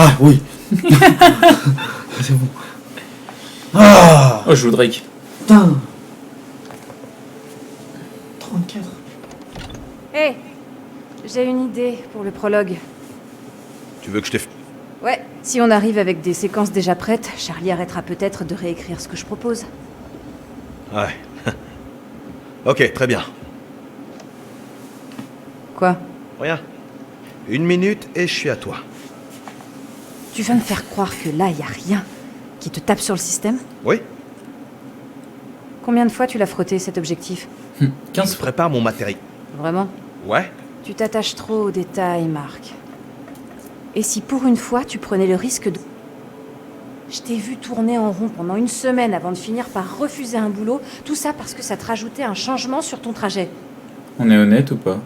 Ah oui. C'est bon. Ah Oh, je joue Drake. putain. 34. Hé, j'ai une idée pour le prologue. Tu veux que je te... Ouais, si on arrive avec des séquences déjà prêtes, Charlie arrêtera peut-être de réécrire ce que je propose. Ouais. Ok, très bien. Quoi? Rien. 1 minute et je suis à toi. Tu vas me faire croire que là, y a rien qui te tape sur le système? Oui? Combien de fois tu l'as frotté, cet objectif? 15 Je prépare mon matériel. Vraiment? Ouais? Tu t'attaches trop aux détails, Marc. Et si pour une fois, tu prenais le risque de... Je t'ai vu tourner en rond pendant 1 semaine avant de finir par refuser un boulot, tout ça parce que ça te rajoutait un changement sur ton trajet. On est honnête ou pas?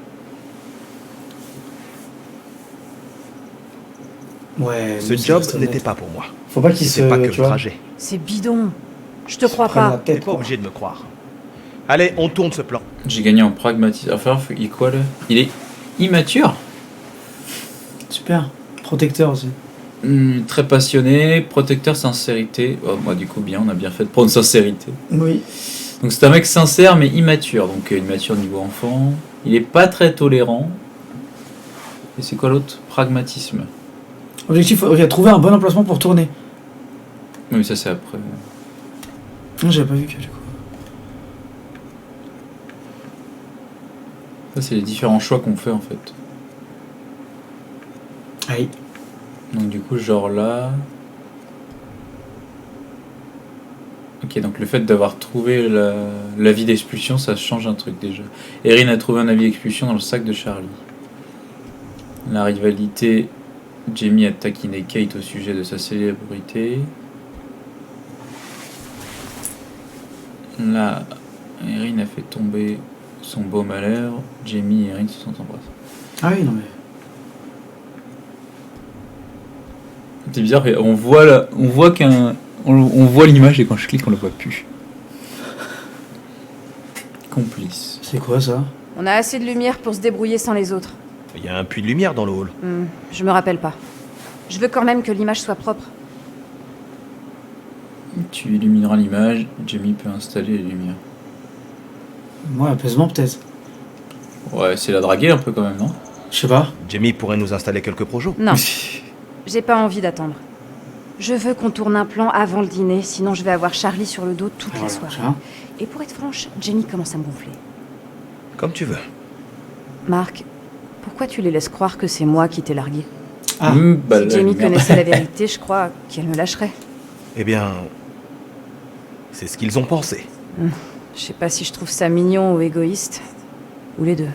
Ouais. Ce job n'était pas pour moi. Faut pas qu'il se. C'est pas que tu le vois, trajet. C'est bidon. Je te crois prenne la pas. T'es tête, pas quoi. obligé de me croire. Allez, on tourne ce plan. J'ai gagné en pragmatisme. Enfin, il est quoi là? Il est immature. Super. Protecteur aussi. Très passionné, protecteur, sincérité. Oh, moi, du coup, bien, on a bien fait de prendre sincérité. Oui. Donc, c'est un mec sincère mais immature. Donc, immature niveau enfant. Il est pas très tolérant. Et c'est quoi l'autre? Pragmatisme. Objectif, ok, trouver un bon emplacement pour tourner. Oui, ça, c'est après. Non, j'avais pas vu que du coup. Ça, c'est les différents choix qu'on fait en fait. Aïe. Donc, du coup, genre là. Ok, donc le fait d'avoir trouvé l'avis d'expulsion, ça change un truc déjà. Erin a trouvé un avis d'expulsion dans le sac de Charlie. La rivalité, Jamie a taquiné Kate au sujet de sa célébrité. Là, Erin a fait tomber son baume à lèvres. Jamie et Erin se sont embrassés. Ah oui, non mais. C'est bizarre, on voit l'image et quand je clique, on la voit plus. Complice. C'est quoi ça? On a assez de lumière pour se débrouiller sans les autres. Il y a un puits de lumière dans le hall. Je me rappelle pas. Je veux quand même que l'image soit propre. Tu illumineras l'image, Jamie peut installer les lumières. Ouais, apaisement peut-être. Ouais, c'est la draguer un peu quand même, non? Je sais pas. Jamie pourrait nous installer quelques projos. Non, j'ai pas envie d'attendre. Je veux qu'on tourne un plan avant le dîner, sinon je vais avoir Charlie sur le dos toute la Voilà, soirée. ça. Et pour être franche, Jenny commence à me gonfler. Comme tu veux. Marc, pourquoi tu les laisses croire que c'est moi qui t'ai largué? Ah. Bah, Si la Jamie lumière. connaissait la vérité, je crois qu'elle me lâcherait. Eh bien... C'est ce qu'ils ont pensé. Je sais pas si je trouve ça mignon ou égoïste. Ou les deux.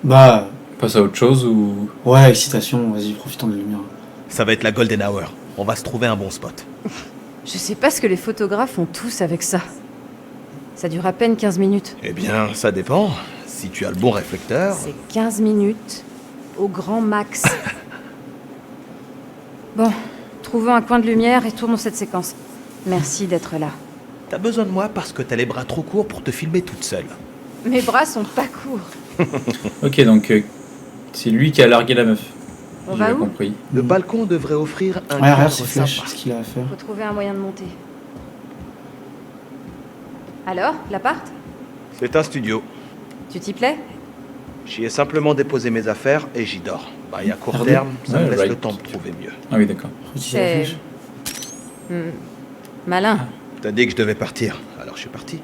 Bah. Passe à autre chose ou... Ouais, excitation, vas-y, profitons de la lumière. Ça va être la golden hour. On va se trouver un bon spot. Je sais pas ce que les photographes ont tous avec ça. Ça dure à peine 15 minutes. Eh bien, ça dépend. Si tu as le bon réflecteur... C'est 15 minutes au grand max. Bon, trouvons un coin de lumière et tournons cette séquence. Merci d'être là. T'as besoin de moi parce que t'as les bras trop courts pour te filmer toute seule. Mes bras sont pas courts. Ok, donc c'est lui qui a largué la meuf. On J'ai va bien où? compris. Le balcon devrait offrir un Ouais, regarde cadre ces flèches, sympa. ce qu'il a à faire. Faut trouver un moyen de monter. Alors, l'appart? C'est un studio. Tu t'y plais? J'y ai simplement déposé mes affaires et j'y dors. Bah, et à court Pardon terme, ça me Ouais, laisse right. le temps de trouver mieux. Ah oui, d'accord. Utiliser la C'est... flèche. Malin. T'as dit que je devais partir, alors je suis parti.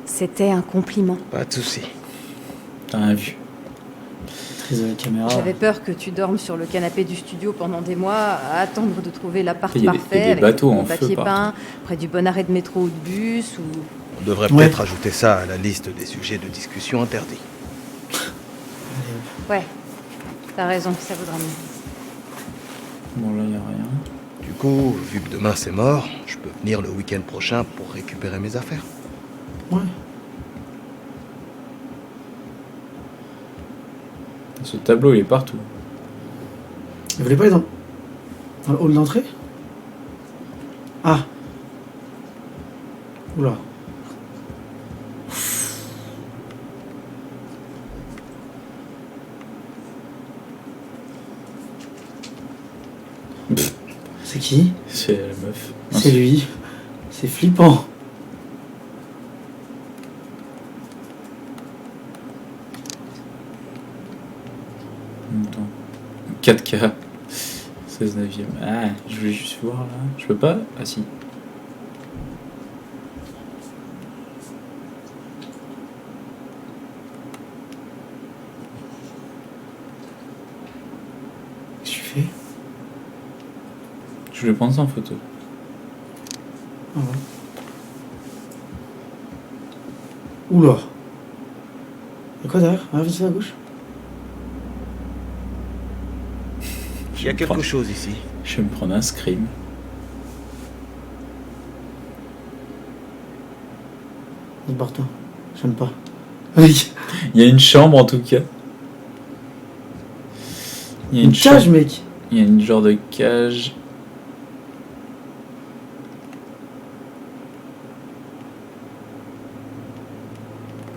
C'était un compliment. Pas de souci. T'as rien vu. Maîtrise de la caméra. J'avais peur que tu dormes sur le canapé du studio pendant des mois à attendre de trouver l'appart Il y a des- parfait il y a des avec bateaux le en feu papier partout. peint, près du bon arrêt de métro ou de bus ou... On devrait Ouais. peut-être ajouter ça à la liste des sujets de discussion interdits. Ouais, t'as raison, ça vaudra mieux. Bon, là, y a rien. Du coup, vu que demain c'est mort, je peux venir le week-end prochain pour récupérer mes affaires. Ouais. Ce tableau, il est partout. Vous voulez pas aller dans le hall d'entrée? Ah. Oula. C'est qui? C'est la meuf. C'est lui. C'est flippant. Attends. 4K. 16 neuvième. Ah, je voulais juste voir là. Je peux pas? Ah si. Qu'est-ce que tu fais? Je voulais prendre ça en photo. Ah ouais. Oula. Y'a quoi derrière? Ah, vite à gauche. Il y a quelque chose ici. Je vais me prendre un scream. Barre-toi. J'aime pas. Oui. Il y a une chambre en tout cas. Il y a Une cage, chambre. mec. Il y a une genre de cage.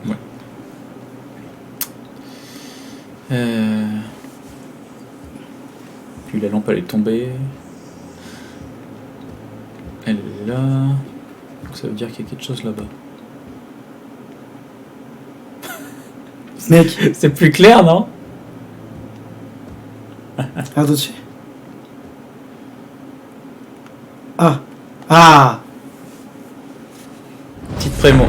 Ouais. Puis la lampe elle est tombée. Elle est là. Donc ça veut dire qu'il y a quelque chose là-bas. Mec, C'est plus clair, non? regarde au-dessus. Ah. Ah. Petite prémo.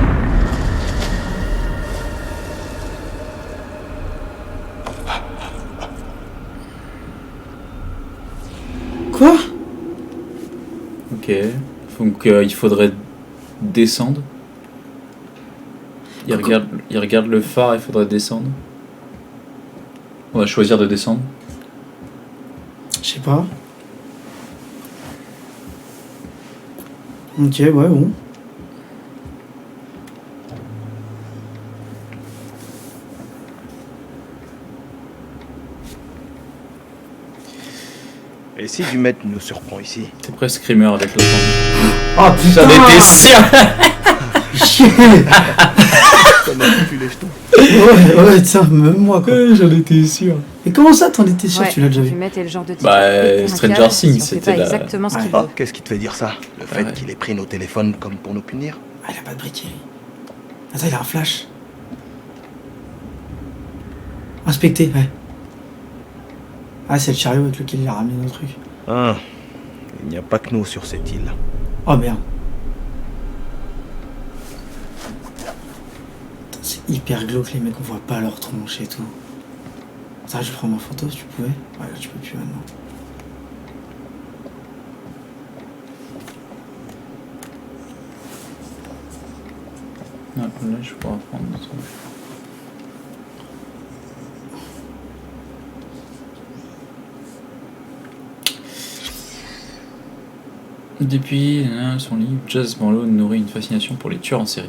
Quoi? Ok. Donc il faudrait descendre. Il regarde le phare, il faudrait descendre. On va choisir de descendre. Je sais pas. Ok, ouais, bon. Et si du maître nous surprend ici? C'est presque Screamer avec le temps. Oh putain! J'en étais sûr. Chier. Comme un plus les jetons. Ouais, tiens, même moi quoi. J'en étais sûr. Et comment ça, t'en étais sûr? Ouais, Tu l'as déjà vu? Fumet est le genre de type Bah, qui peut péter un Stranger câble Things, si on fait c'était pas la- exactement ce qu'il Ah, veut. qu'est-ce qui te fait dire ça? Le fait Ouais. qu'il ait pris nos téléphones comme pour nous punir? Ah, il a pas de briquet. Attends, il a un flash. Inspecter, ouais. Ah, c'est le chariot avec lequel il a ramené nos trucs. Ah, il n'y a pas que nous sur cette île. Oh merde. Putain, c'est hyper glauque, les mecs, on voit pas leur tronche et tout. Ça, je prends ma photo si tu pouvais. Ouais, là, tu peux plus maintenant. Non, là je pourrais prendre le truc. Depuis son livre, Jazz Marlowe nourrit une fascination pour les tueurs en série.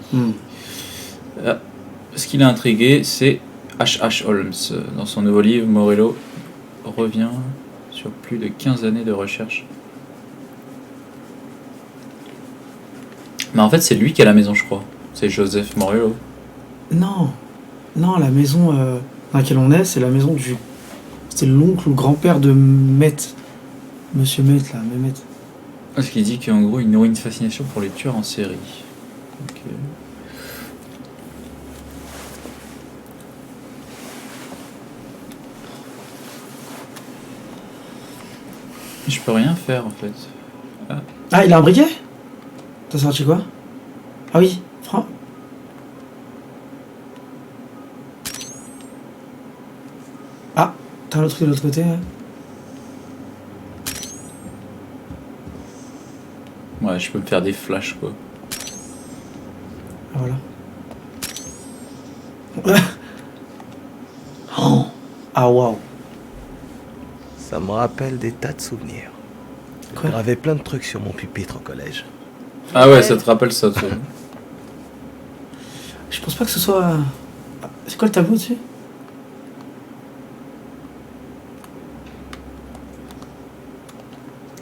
Ce qui l'a intrigué, c'est H.H. Holmes. Dans son nouveau livre, Morello revient sur plus de 15 années de recherche. Mais en fait, c'est lui qui a la maison, je crois. C'est Joseph Morello. Non. Non, la maison dans laquelle on est, c'est la maison du... C'était l'oncle ou le grand-père de Met. Monsieur Met, là, Mehmet. Parce qu'il dit qu'en gros, il nourrit une fascination pour les tueurs en série. Ok. Je peux rien faire en fait. Ah, il a un briquet? T'as sorti quoi? Ah oui, franc. Ah, t'as le truc de l'autre côté, ouais. Ouais, je peux me faire des flashs quoi. Ah, voilà. Oh. Ah, waouh. Ça me rappelle des tas de souvenirs. Quoi? J'ai gravé plein de trucs sur mon pupitre au collège. Ah ouais, ça te rappelle ça, toi. Je pense pas que ce soit... Ah, c'est quoi le tableau dessus?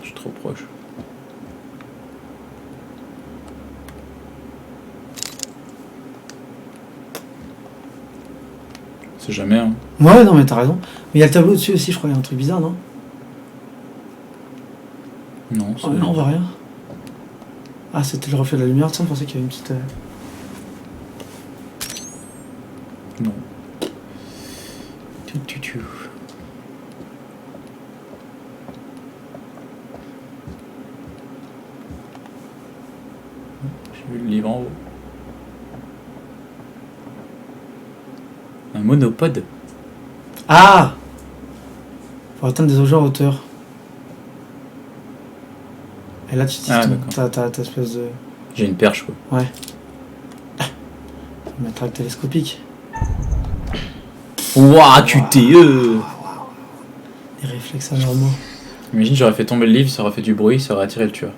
Je suis trop proche. C'est jamais, hein. Ouais, non, mais t'as raison. Mais il y a le tableau dessus aussi, je crois. Il y a un truc bizarre, non? Non, Oh, non, on voit rien. Ah, c'était le reflet de la lumière, tu sais, on pensait qu'il y avait une petite... Non. Tu. J'ai vu le livre en haut. Un monopode. Ah! Faut atteindre des objets en hauteur. Et là, tu Ah, utilises d'accord. ta espèce de... J'ai une perche, quoi. Ouais. Matraque télescopique. Ouah, QTE! Les réflexes anormaux. Imagine, j'aurais fait tomber le livre, ça aurait fait du bruit, ça aurait attiré le tueur.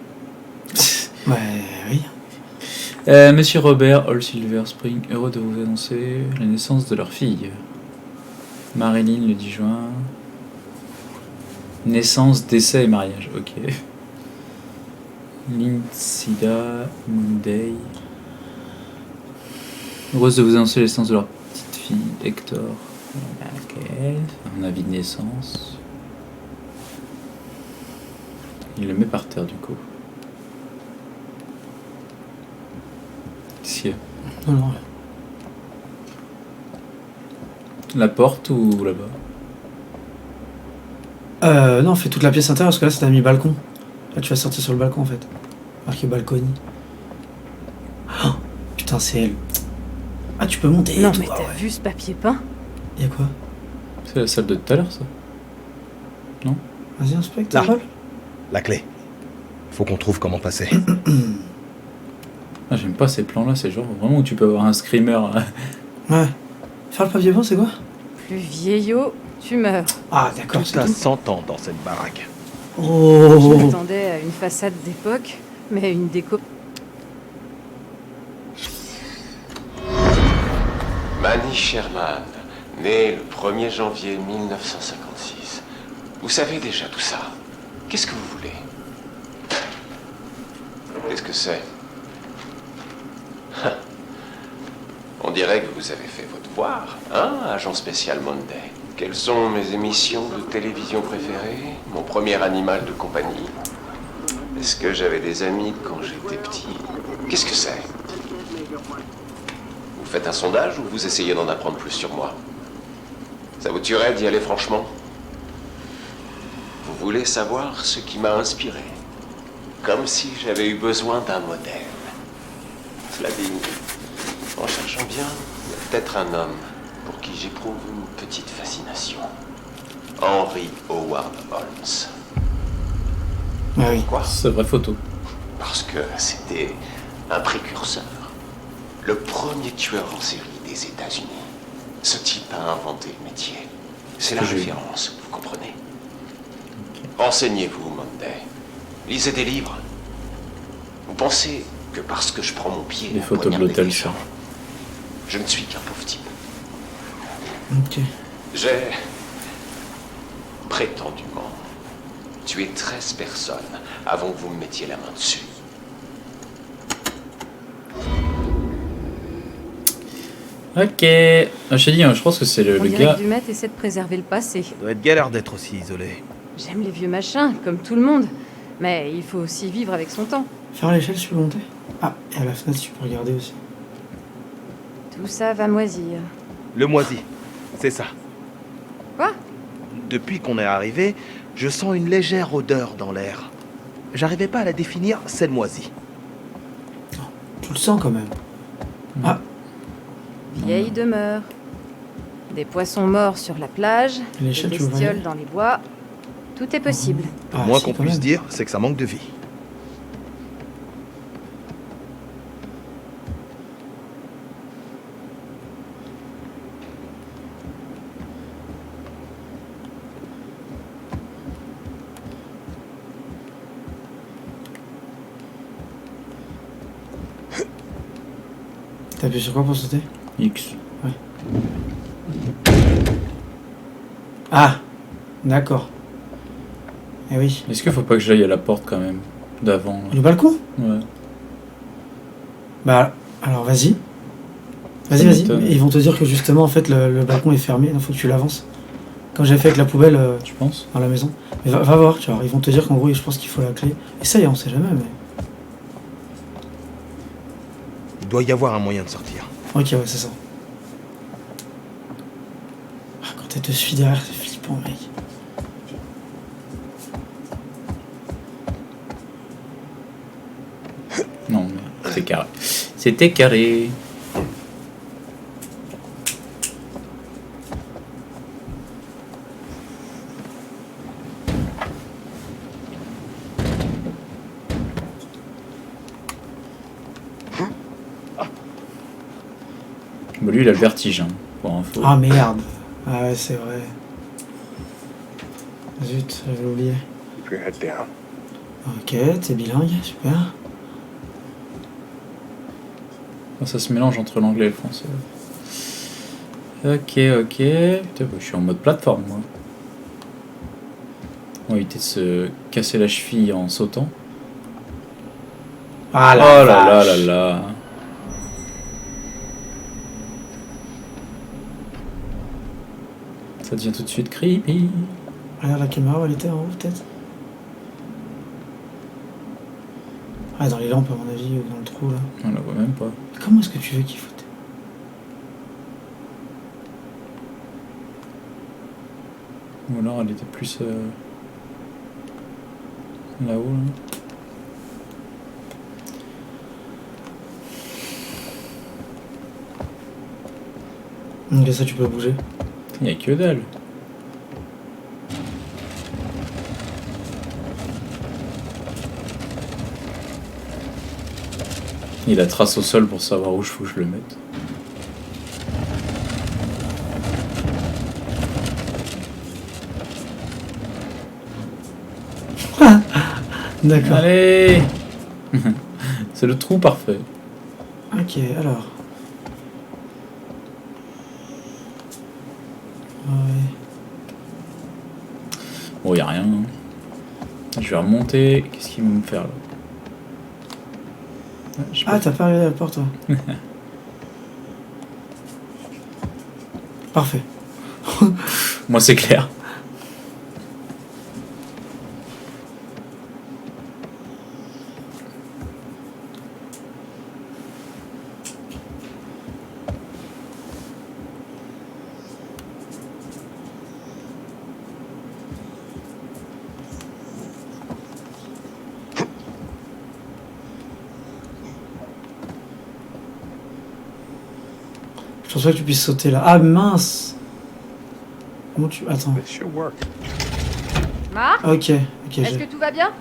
Ouais, oui. Monsieur Robert All Silver Spring, heureux de vous annoncer la naissance de leur fille. Marilyn le 10 juin. Naissance, décès et mariage, ok. Lincida Monday. Heureuse de vous annoncer la naissance de leur petite fille, Hector. Ok. Un avis de naissance. Il le met par terre du coup. Si. Non, non. La porte ou là-bas? Non, fais toute la pièce intérieure, parce que là, c'est un mi-balcon. Là, tu vas sortir sur le balcon, en fait. Marqué balcony. Oh, putain, c'est elle. Ah, tu peux monter et Non, tout. mais Ah t'as ouais. vu ce papier peint? Y'a quoi? C'est la salle de tout à l'heure, ça? Vas-y, inspecte, Là. Paul. La clé. Faut qu'on trouve comment passer. Ah, j'aime pas ces plans-là, c'est genre vraiment où tu peux avoir un screamer. Ouais. Faire le papier peint, c'est quoi? Plus vieillot, tu meurs. Ah, d'accord, Tout c'est à tout. 100 ans dans cette baraque. Je Oh. m'attendais à une façade d'époque, mais une déco... Manny Sherman, né le 1er janvier 1956. Vous savez déjà tout ça. Qu'est-ce que vous voulez? Qu'est-ce que c'est? On dirait que vous avez fait votre devoir, hein, agent spécial Monday. Quelles sont mes émissions de télévision préférées? Mon premier animal de compagnie? Est-ce que j'avais des amis quand j'étais petit? Qu'est-ce que c'est? Vous faites un sondage ou vous essayez d'en apprendre plus sur moi? Ça vous tuerait d'y aller franchement? Vous voulez savoir ce qui m'a inspiré? Comme si j'avais eu besoin d'un modèle. Flavie, en cherchant bien, il y a peut-être un homme pour qui j'éprouve une petite fascination. Henry Howard Holmes. Ah oui. Quoi? C'est vraie photo. Parce que c'était un précurseur. Le premier tueur en série des États-Unis. Ce type a inventé le métier. C'est la Que j'ai vu. référence, vous comprenez? Renseignez-vous, Monday. Lisez des livres. Vous pensez que parce que je prends mon pied Les à photos de poignarder l'hôtel, les ça. gens, je ne suis qu'un pauvre type. Ok. J'ai prétendument tué 13 personnes avant que vous me mettiez la main dessus. Ok. Ah, je t'ai dit, hein, je pense que c'est le On dirait gars. que Dumet essaie de préserver le passé. Ça doit être galère d'être aussi isolé. J'aime les vieux machins, comme tout le monde. Mais il faut aussi vivre avec son temps. Faire à l'échelle, tu peux monter? Ah, et à la fenêtre, tu peux regarder aussi. Tout ça va moisir. Le moisi. C'est ça. Quoi? Depuis qu'on est arrivé, je sens une légère odeur dans l'air. J'arrivais pas à la définir, c'est le moisi. Tu le sens quand même. Ah, Vieille demeure. Des poissons morts sur la plage, Et des l'échelle, tu veux bestioles voir? dans les bois. Tout est possible. ah, Moins si, qu'on quand puisse même. dire, c'est que ça manque de vie. T'appuies sur quoi pour sauter? X. Ah, d'accord. Eh oui. Est-ce qu'il faut pas que j'aille à la porte quand même? D'avant. là Le balcon? Ouais. Bah, alors vas-y. Ça Vas-y. m'étonne. Ils vont te dire que justement, en fait, le balcon est fermé, il faut que tu l'avances. Comme j'avais fait avec la poubelle Tu penses? dans la maison. Mais va voir, tu vois. Ils vont te dire qu'en gros, je pense qu'il faut la clé. Et ça y est, on sait jamais, mais. Il doit y avoir un moyen de sortir. Ok, ouais, c'est ça. Ah, quand elle te suit derrière, c'est flippant, mec. Non, mais c'est carré. C'était carré. Bon, lui, il a le vertige, hein, pour info. Ah merde. Ah ouais, c'est vrai. Zut, j'avais oublié. Keep your head down. Ok, t'es bilingue, super. Ça se mélange entre l'anglais et le français. Ok, ok. Putain, bah, je suis en mode plateforme, moi. On va éviter de se casser la cheville en sautant. Ah Oh la là là vache. là là. Ça devient tout de suite creepy. Regarde la caméra, elle était en haut peut-être. Ah, dans les lampes à mon avis, ou dans le trou là. On la voit même pas. Comment est-ce que tu veux qu'il foute? Ou alors elle était plus là-haut. Là. Ok, ça tu peux bouger. Il n'y a que dalle. Il a trace au sol pour savoir où faut que je le mette. D'accord. Allez. C'est le trou parfait. Ok, alors. Ouais. Bon, y a rien. Je vais remonter. Qu'est-ce qu'ils vont me faire là? Je sais Ah, pas. t'as pas regardé la porte, toi. Parfait. Moi, c'est clair. Je pense pas que tu puisses sauter là. Ah mince. Comment tu... Attends. This should work. Marc, Ok, ok, est-ce j'ai... que tout va bien?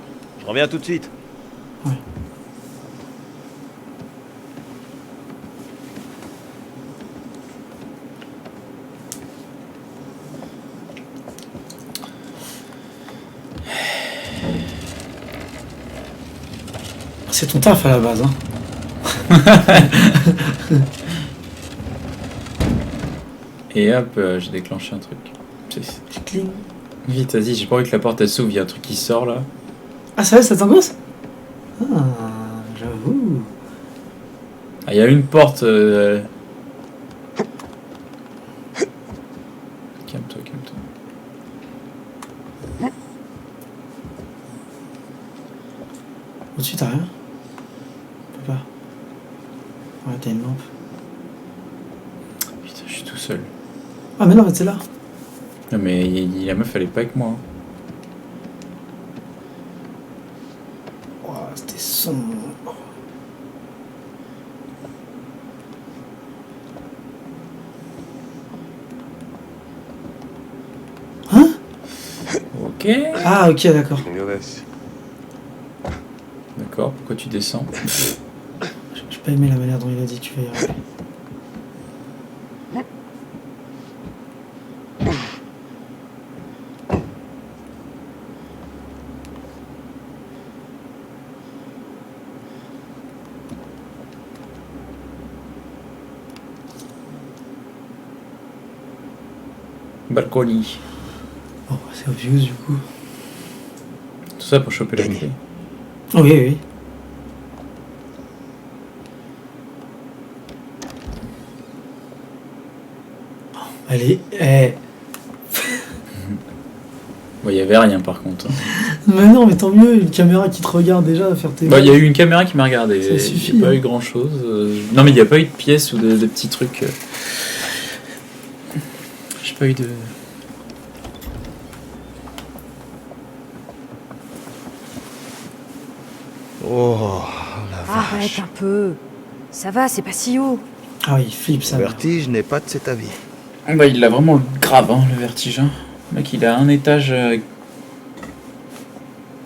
Je reviens tout de suite. C'est ton taf à la base, hein. Et hop, j'ai déclenché un truc. Cling. Vite, vas-y, j'ai pas envie que la porte elle s'ouvre, il y a un truc qui sort là. Ah, ça va, ça t'angoisse? Ah, j'avoue. Ah, il y a une porte. Calme-toi, calme-toi. Au-dessus, t'as rien? Tu peux pas. Ouais, t'as une lampe. Putain, je suis tout seul. Ah, mais non, mais c'est là. Non, mais la meuf elle est pas avec moi. Oh, c'était sombre. Hein? Ok. Ah, ok, d'accord. You can do this. D'accord, pourquoi tu descends? J'ai pas aimé la manière dont il a dit tu vas y arriver. Balcony. Bon, c'est obvious du coup. Tout ça pour choper la clé. Oui, oui. Elle est... Bon, il y avait rien par contre. Mais non, mais tant mieux, une caméra qui te regarde déjà à faire tes... Bah, il y a eu une caméra qui m'a regardé. Ça suffit, Il n'y a pas hein. eu grand chose. Non, mais il n'y a pas eu de pièces ou de petits trucs. J'ai pas eu de. Oh, la Arrête vache. un peu. Ça va, c'est pas si haut. Ah oui, il flippe ça. Le vertige n'est pas de cet avis. Bah, il a vraiment grave, hein, le vertige. Hein. Le mec, il a un étage.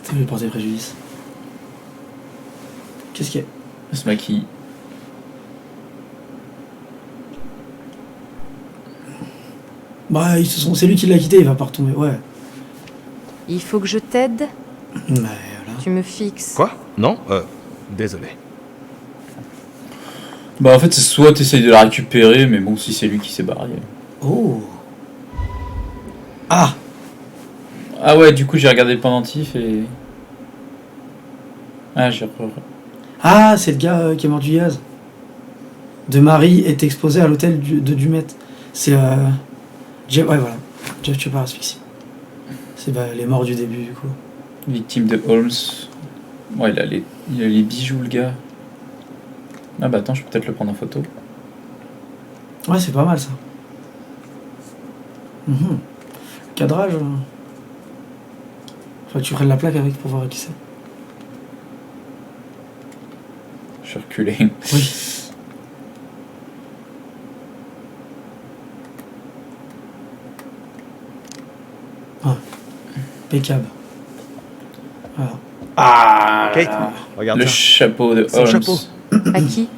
Ça lui porter préjudice. Qu'est-ce qu'il y a? Ce mec, il. Bah, c'est lui qui l'a quitté, il va pas retomber. Ouais. Il faut que je t'aide. Mais voilà. Tu me fixes. Quoi? Non désolé. Bah, en fait, c'est soit t'essayes de la récupérer, mais bon, si c'est lui qui s'est barré. Oh. Ah. Ah ouais, du coup, j'ai regardé le pendentif et. Ah, j'ai repris. Ah, c'est le gars qui est mort du gaz. De Marie est exposé à l'hôtel de Dumet. C'est Jeff, ouais voilà. Jeff Chopper asphyxie. C'est les morts du début du coup. Victime de Holmes. Ouais, il a les bijoux, le gars. Ah bah attends, je peux peut-être le prendre en photo. Ouais, c'est pas mal ça. Mhm. Cadrage. Enfin, tu ferais de la plaque avec pour voir qui c'est. Je suis reculé. Oui. Ah. Impeccable. Voilà. Ah là Kate, là. regarde Le ça. chapeau de Son Holmes. chapeau. À qui?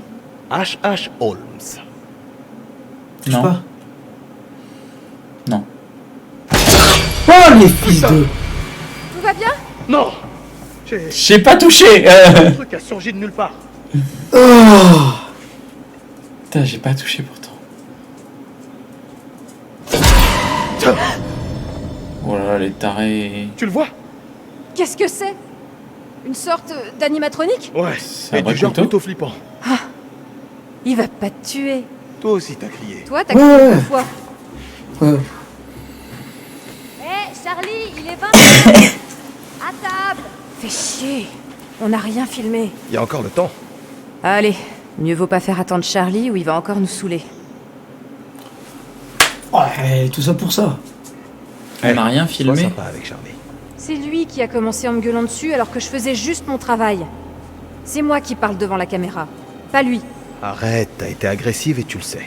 H.H. Holmes. Touche Non. pas. Non. Oh les fils de... Tout va bien? Non. J'ai pas touché Un truc a surgi de nulle part. Oh. Putain, j'ai pas touché pourtant. Oh là là, les tarés. Tu le vois? Qu'est-ce que c'est? Une sorte d'animatronique? Ouais. C'est un Et vrai du genre couteau plutôt flippant. Il va pas te tuer. Toi aussi t'as crié. Toi, t'as Ouais, crié ouais. deux fois. Ouais. Hé, Charlie, il est 20. À table. Fais chier. On n'a rien filmé. Il y a encore le temps. Allez, mieux vaut pas faire attendre Charlie ou il va encore nous saouler. Ouais, tout ça pour ça. On n'a rien Sois filmé. sympa avec Charlie. C'est lui qui a commencé en me gueulant dessus alors que je faisais juste mon travail. C'est moi qui parle devant la caméra, pas lui. Arrête, t'as été agressive et tu le sais.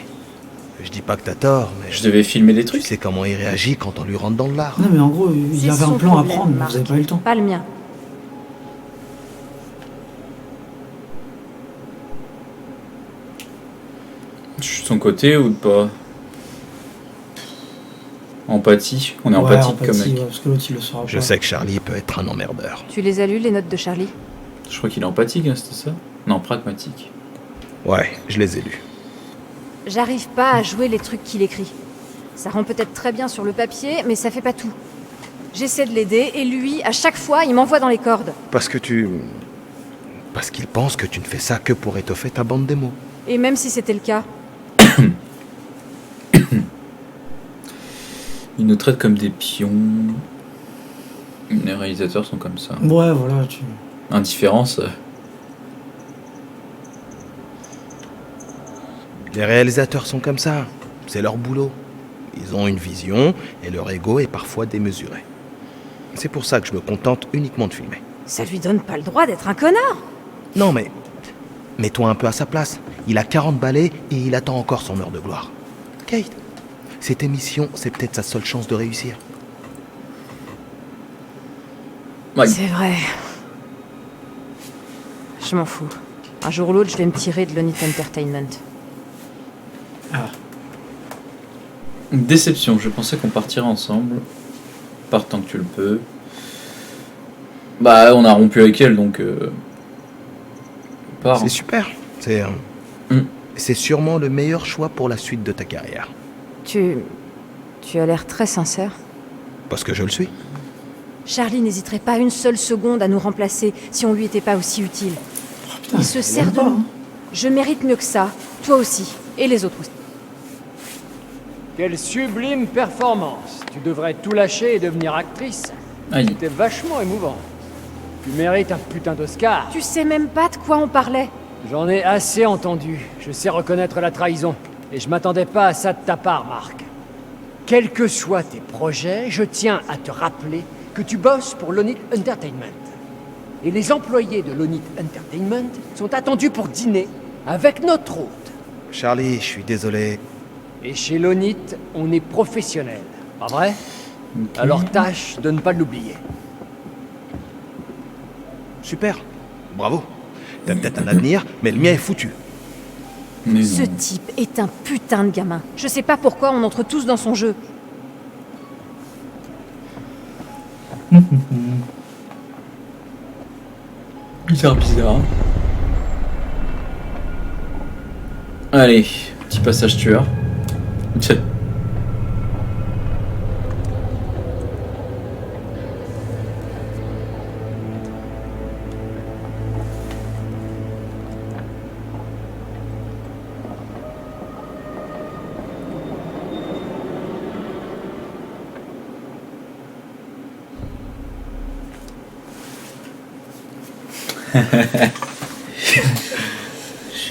Je dis pas que t'as tort, mais Je devais filmer des tu trucs. sais comment il réagit quand on lui rentre dans le lard. Non mais en gros, il y C'est avait un son plan à problème, prendre, mais Marc. vous avez pas eu le temps. Pas le mien. Je suis de son côté ou pas? Empathie. On est Ouais, empathique comme empathie, mec. ouais, parce que l'autre il le saura pas. Je sais que Charlie peut être un emmerdeur. Tu les as lus, les notes de Charlie? Je crois qu'il est empathique, hein, c'était ça? Non, pragmatique. Ouais, je les ai lus. J'arrive pas à jouer les trucs qu'il écrit. Ça rend peut-être très bien sur le papier, mais ça fait pas tout. J'essaie de l'aider, et lui, à chaque fois, il m'envoie dans les cordes. Parce qu'il pense que tu ne fais ça que pour étoffer ta bande démo. Et même si c'était le cas, Ils nous traitent comme des pions. Les réalisateurs sont comme ça. Ouais, voilà, tu... Indifférence. Les réalisateurs sont comme ça. C'est leur boulot. Ils ont une vision et leur ego est parfois démesuré. C'est pour ça que je me contente uniquement de filmer. ça lui donne pas le droit d'être un connard. Non mais, mets-toi un peu à sa place. Il a 40 balais et il attend encore son heure de gloire. Kate, cette émission, c'est peut-être sa seule chance de réussir. Ouais. C'est vrai. Je m'en fous. Un jour ou l'autre, je vais me tirer de l'Onit Entertainment. Déception, je pensais qu'on partirait ensemble. Pars tant que tu le peux. Bah, on a rompu avec elle, donc... Pars. C'est super. C'est sûrement le meilleur choix pour la suite de ta carrière. Tu as l'air très sincère. Parce que je le suis. Charlie n'hésiterait pas une seule seconde à nous remplacer si on lui était pas aussi utile. Putain, Il se sert même de pas, nous. hein. Je mérite mieux que ça. Toi aussi. Et les autres aussi. Quelle sublime performance! Tu devrais tout lâcher et devenir actrice. Aïe. C'était vachement émouvant. Tu mérites un putain d'Oscar. Tu sais même pas de quoi on parlait. J'en ai assez entendu. Je sais reconnaître la trahison. Et je m'attendais pas à ça de ta part, Marc. Quels que soient tes projets, je tiens à te rappeler que tu bosses pour Lonit Entertainment. Et les employés de Lonit Entertainment sont attendus pour dîner avec notre hôte. Charlie, je suis désolé. Et chez Lonit, on est professionnel, pas vrai? Alors tâche de ne pas l'oublier. Super. Bravo. T'as peut-être un avenir, mais le mien est foutu. Mais Ce non. type est un putain de gamin. Je sais pas pourquoi on entre tous dans son jeu. Hyper bizarre. Allez, petit passage tueur. Tiens.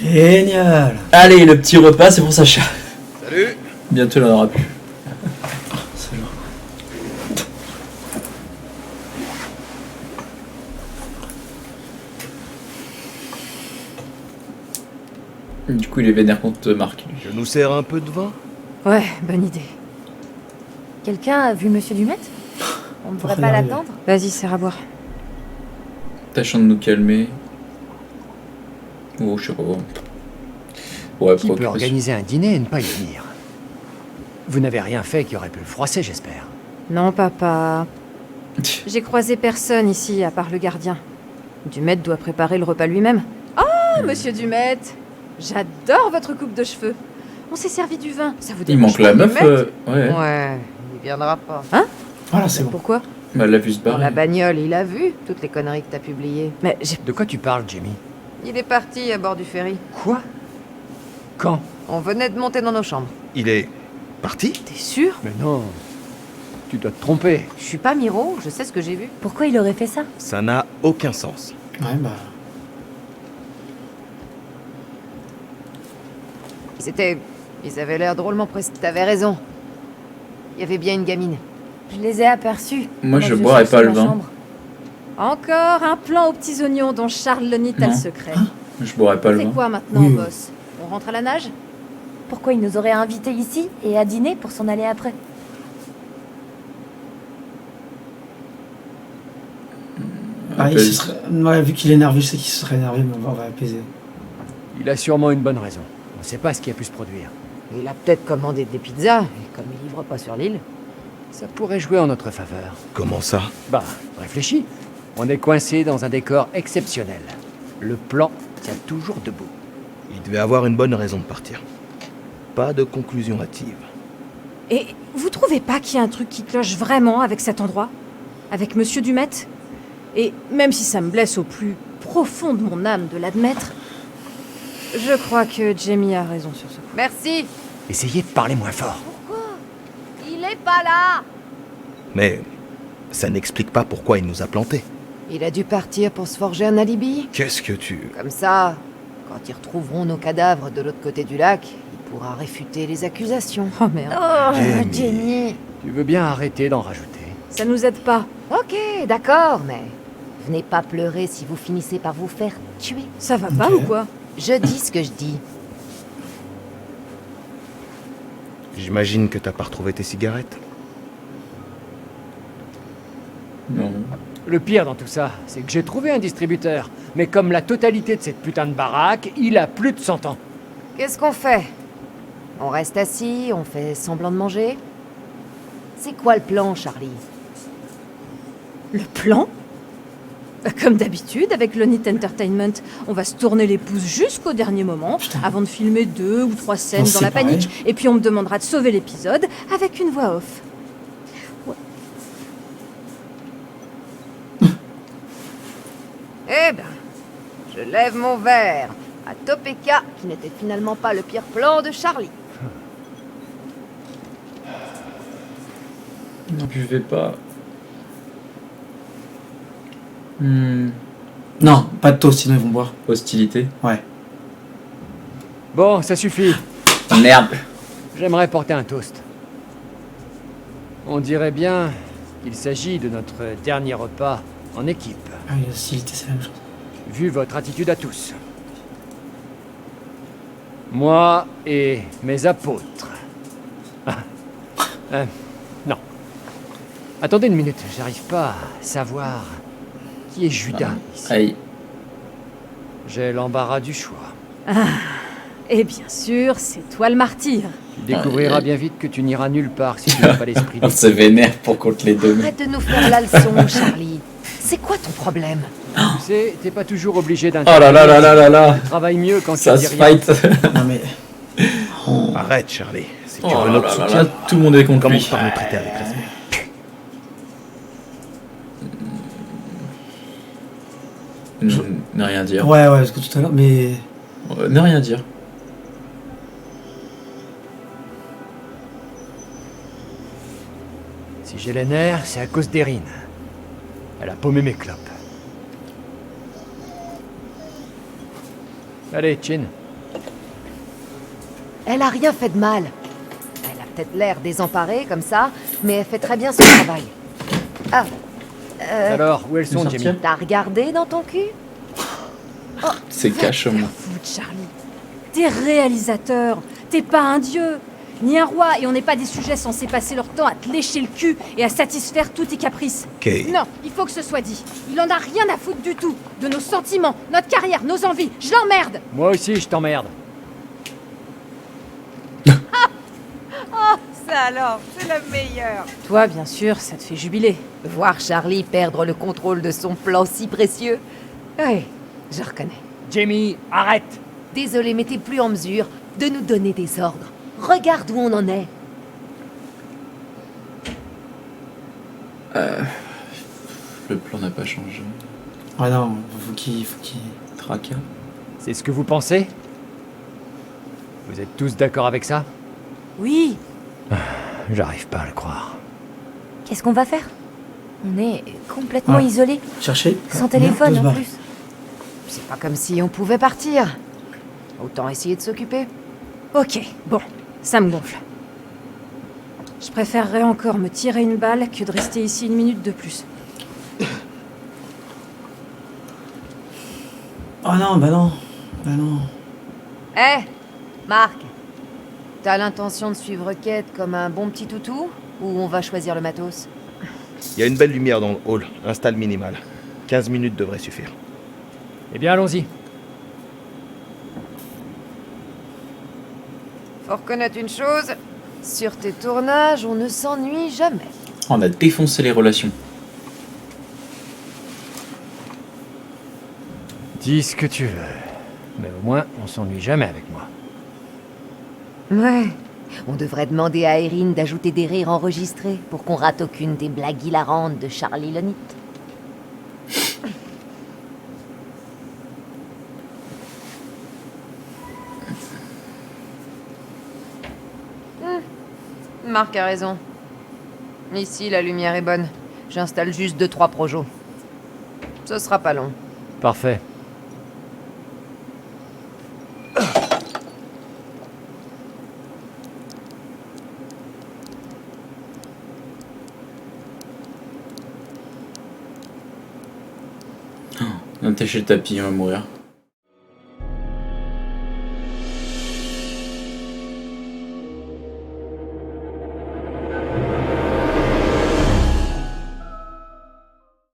Génial. Allez, le petit repas, c'est pour Sacha. Salut. Bientôt, il n'en aura plus. C'est genre- Du coup, il est vénère contre Marc. Je nous sers un peu de vin? Ouais, bonne idée. Quelqu'un a vu Monsieur Dumet? On ne devrait Faut pas regarder. l'attendre? Vas-y, serre à boire. Tâchons de nous calmer. Oh, je sais pas. Ouais, Qui peut préoccupation. organiser un dîner et ne pas y venir? Vous n'avez rien fait qui aurait pu le froisser, j'espère. Non, papa. J'ai croisé personne ici, à part le gardien. Dumet doit préparer le repas lui-même. Oh, monsieur Dumet! J'adore votre coupe de cheveux. On s'est servi du vin. Ça vous Il dérange manque la pas, meuf. Dumet Ouais. Ouais, il viendra pas. Voilà, c'est bon. Pourquoi? Bah, elle l'a vu se Dans la barrer. bagnole, il a vu toutes les conneries que t'as publiées. Mais j'ai... De quoi tu parles, Jamie? Il est parti à bord du ferry. Quoi? Quand? On venait de monter dans nos chambres. Il est parti? T'es sûr? Mais non. Tu dois te tromper. Je suis pas Miro, je sais ce que j'ai vu. Pourquoi il aurait fait ça? Ça n'a aucun sens. Ouais, bah. Ils avaient l'air drôlement pressés. T'avais raison. Il y avait bien une gamine. Je les ai aperçus. Moi, pendant je que boirais cherchais pas le ma vin. chambre. Encore un plan aux petits oignons dont Charles Lonit a le Non. secret. Je boirais pas On le fait vin. quoi maintenant, Oui. boss? On rentre à la nage? Pourquoi il nous aurait invités ici et à dîner pour s'en aller après? Ah, il Appelle- se serait... Ouais, vu qu'il est nerveux, je sais qu'il se serait énervé, mais on va apaiser. Il a sûrement une bonne raison. On ne sait pas ce qui a pu se produire. Il a peut-être commandé des pizzas, et comme il livre pas sur l'île. Ça pourrait jouer en notre faveur. Comment ça? Bah, réfléchis. On est coincé dans un décor exceptionnel. Le plan tient toujours debout. Il devait avoir une bonne raison de partir. Pas de conclusion hâtive. Et vous trouvez pas qu'il y a un truc qui cloche vraiment avec cet endroit? Avec Monsieur Dumet? Et même si ça me blesse au plus profond de mon âme de l'admettre, je crois que Jamie a raison sur ce coup. Merci. Essayez de parler moins fort. Il est pas là. Mais ça n'explique pas pourquoi il nous a plantés. Il a dû partir pour se forger un alibi. Qu'est-ce que tu... Comme ça, quand ils retrouveront nos cadavres de l'autre côté du lac, il pourra réfuter les accusations. Oh merde, Oh, Jamie. Jenny! Tu veux bien arrêter d'en rajouter? ça nous aide pas. Ok, d'accord, mais venez pas pleurer si vous finissez par vous faire tuer. Ça va pas Ok. ou quoi? Je dis ce que je dis. J'imagine que t'as pas retrouvé tes cigarettes. Non. Le pire dans tout ça, c'est que j'ai trouvé un distributeur. Mais comme la totalité de cette putain de baraque, il a plus de 100 ans. Qu'est-ce qu'on fait? On reste assis, on fait semblant de manger? C'est quoi le plan, Charlie? Le plan? Comme d'habitude, avec Lonit Entertainment, on va se tourner les pouces jusqu'au dernier moment, Putain. avant de filmer 2 ou 3 scènes On dans la sait pareil. panique, et puis on me demandera de sauver l'épisode avec une voix off. Eh ben, je lève mon verre à Topeka, qui n'était finalement pas le pire plan de Charlie. Ne buvez pas. Non, pas de toast, sinon ils vont boire. Hostilité. Ouais. Bon, ça suffit. Merde. J'aimerais porter un toast. On dirait bien qu'il s'agit de notre dernier repas en équipe, Ah, l'hostilité, c'est la même chose. vu votre attitude à tous. Moi et mes apôtres. Ah. Non. Attendez une minute, j'arrive pas à savoir qui est Judas ici. Aïe. J'ai l'embarras du choix. Et bien sûr, c'est toi le martyr. Tu découvriras bien vite que tu n'iras nulle part si tu n'as pas l'esprit On se vénère pour qu'on te les donne. Arrête de nous faire la leçon, Charlie. C'est quoi ton problème? Tu sais, t'es pas toujours obligé d'un. Oh là là là là là là. Tu travailles mieux quand Ça tu dis se rien. fight. Non mais. Arrête, Charlie. Si tu Oh veux là notre là soutien, là, tout le monde est contre commence lui. par nous traiter avec respect. Ne rien dire. Ouais, parce que tout à l'heure, mais. Ne rien dire. Si j'ai les nerfs, c'est à cause d'Erin. Elle a paumé mes clopes. Allez, Chin. Elle a rien fait de mal. Elle a peut-être l'air désemparée comme ça, mais elle fait très bien son travail. Ah. Alors, où elles sont, sortir Jamie? T'as regardé dans ton cul? C'est cachement. Fout, Charlie. T'es réalisateur. T'es pas un dieu. Ni un roi, et on n'est pas des sujets censés passer leur temps à te lécher le cul et à satisfaire tous tes caprices. Kay, Non, il faut que ce soit dit. Il en a rien à foutre du tout. De nos sentiments, notre carrière, nos envies. Je l'emmerde. Moi aussi, je t'emmerde. Ça alors, c'est le meilleur. Toi, bien sûr, ça te fait jubiler. Voir Charlie perdre le contrôle de son plan si précieux. Oui, je reconnais. Jamie, arrête! Désolé, mais t'es plus en mesure de nous donner des ordres. Regarde où on en est. Le plan n'a pas changé. Ouais, non, faut qu'il. Tracas. C'est ce que vous pensez? Vous êtes tous d'accord avec ça? Oui, J'arrive pas à le croire. Qu'est-ce qu'on va faire? On est complètement Ouais. isolés, Chercher. sans téléphone se en barrer. plus. C'est pas comme si on pouvait partir. Autant essayer de s'occuper. ok, bon, ça me gonfle. Je préférerais encore me tirer une balle que de rester ici une minute de plus. Oh non, bah non. Bah non. Eh, Marc, t'as l'intention de suivre Kate comme un bon petit toutou ou on va choisir le matos? il y a une belle lumière dans le hall. Installe minimal. 15 minutes devrait suffire. Eh bien, allons-y. Faut reconnaître une chose, sur tes tournages, on ne s'ennuie jamais. On a défoncé les relations. Dis ce que tu veux. Mais au moins, on s'ennuie jamais avec moi. Ouais. On devrait demander à Erin d'ajouter des rires enregistrés pour qu'on rate aucune des blagues hilarantes de Charlie Lonit. Marc a raison. Ici, la lumière est bonne. J'installe juste 2-3 projos. Ce sera pas long. Parfait. Non, t'es chez le tapis, il va mourir.